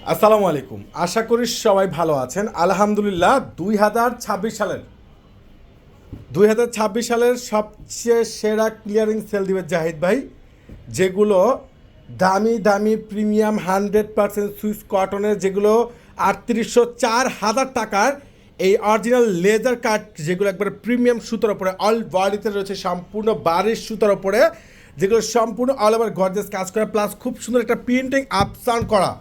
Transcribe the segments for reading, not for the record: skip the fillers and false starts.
আসসালামু আলাইকুম, আশা করি সবাই ভালো আছেন। আলহামদুলিল্লাহ 2026 সালের সবচেয়ে সেরা ক্লিয়ারিং সেল দিবে জাহিদ ভাই, যেগুলো দামি দামি প্রিমিয়াম 100% সুইস কটনের, যেগুলো 3804,000 টাকার এই অরিজিনাল লেজার কাট, যেগুলো একবারে প্রিমিয়াম সুতোর ওপরে অল বডিতে রয়েছে, সম্পূর্ণ বারিশ সুতোর ওপরে, যেগুলো সম্পূর্ণ অল ওভার গর্জিয়াস কাজ করা, প্লাস খুব সুন্দর একটা প্রিন্টিং আপসাউন্ড করা।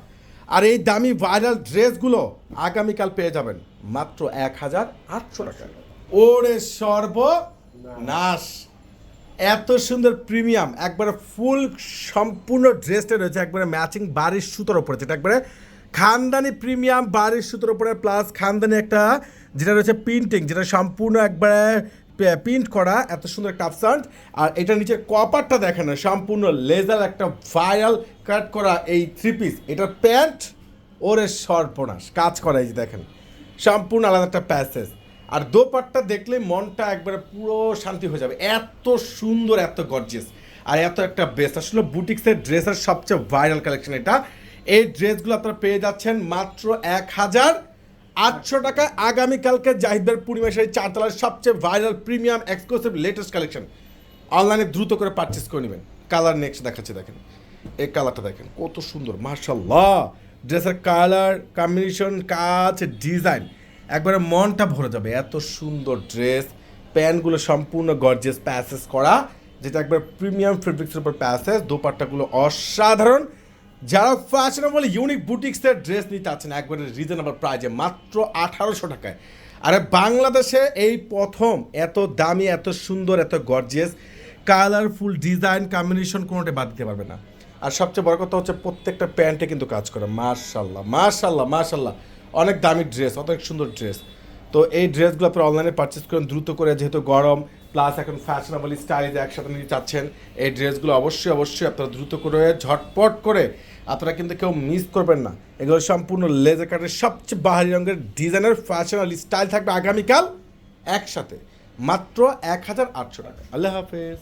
আর এই দামি ভাইরাল ড্রেসগুলো আগামীকাল পেয়ে যাবেন মাত্র 1800 টাকা। ওরে সর্বনাশ! এত সুন্দর প্রিমিয়াম একবারে ফুল সম্পূর্ণ ড্রেসটা রয়েছে একবারে ম্যাচিং বারিশ সুতোর উপরে, যেটা একবারে খানদানি প্রিমিয়াম বারিশ সুতোর উপরে, প্লাস খানদানি একটা যেটা রয়েছে প্রিন্টিং, যেটা সম্পূর্ণ একবারে প্রিন্ট করা, এত সুন্দর একটা আপসান্ট। আর এটা নিচে কপারটা দেখেন না, সম্পূর্ণ লেজার একটা ভাইরাল কাট করা এই থ্রি পিস। এটার প্যান্ট ওরে সর্বনাশ কাজ করা, এই যে দেখেন সম্পূর্ণ আলাদা একটা প্যাসেজ। আর দোপাট্টা দেখলে মনটা একবারে পুরো শান্তি হয়ে যাবে, এত সুন্দর, এত গর্জিয়াস, আর এত একটা বেস্ট। আসলে বুটিক্সের ড্রেসের সবচেয়ে ভাইরাল কালেকশন এটা। এই ড্রেসগুলো আপনারা পেয়ে যাচ্ছেন মাত্র 1800 টাকায়। আগামীকালকে জাহিদের পূর্ণিমা শাড়ি 4 তলার সবচেয়ে viral premium exclusive latest collection. অনলাইনে দ্রুত করে পারচেস করে নেবেন। কালার নেক্সট দেখাচ্ছি, দেখেন এই কালারটা দেখেন কত সুন্দর, মাশাআল্লাহ। ড্রেসের কালার কম্বিনেশন, কাজ, ডিজাইন একবারে মনটা ভরে যাবে, এত সুন্দর ড্রেস। প্যান্টগুলো সম্পূর্ণ গর্জিয়াস প্যাসেজ করা, যেটা একবার প্রিমিয়াম ফেব্রিক্সের উপর প্যাসেজ। দোপাট্টাগুলো অসাধারণ। যারা ফ্যাশনেবল ইউনিক বুটিক্সের ড্রেস নিতে চাচ্ছেন একবারে রিজনেবল প্রাইজে মাত্র 1800 টাকায়। আরে বাংলাদেশে এই প্রথম এত দামি, এত সুন্দর, এত গর্জিয়াস কালারফুল ডিজাইন কম্বিনেশন কোনোটা বাদ দিতে পারবে না। আর সবচেয়ে বড় কথা হচ্ছে প্রত্যেকটা প্যান্টে কিন্তু কাজ করে, মাশাআল্লাহ মাশাআল্লাহ মাশাআল্লাহ। অনেক দামি ড্রেস, অনেক সুন্দর ড্রেস। তো এই ড্রেসগুলো আপনারা অনলাইনে পারচেস করেন দ্রুত করে, যেহেতু গরম প্লাস এখন ফ্যাশনেবল স্টাইল একসাথে নিতে চাচ্ছেন, এই ড্রেসগুলো অবশ্যই অবশ্যই আপনারা দ্রুত করে ঝটপট করে আপনারা কিন্তু কেউ মিস করবেন না। এগুলো সম্পূর্ণ লেজার কাটের সবচেয়ে বাহারি রঙের ডিজাইনের ফ্যাশনেবল স্টাইল থাকবে আগামীকাল একসাথে মাত্র 1800 টাকা। আল্লাহ হাফেজ।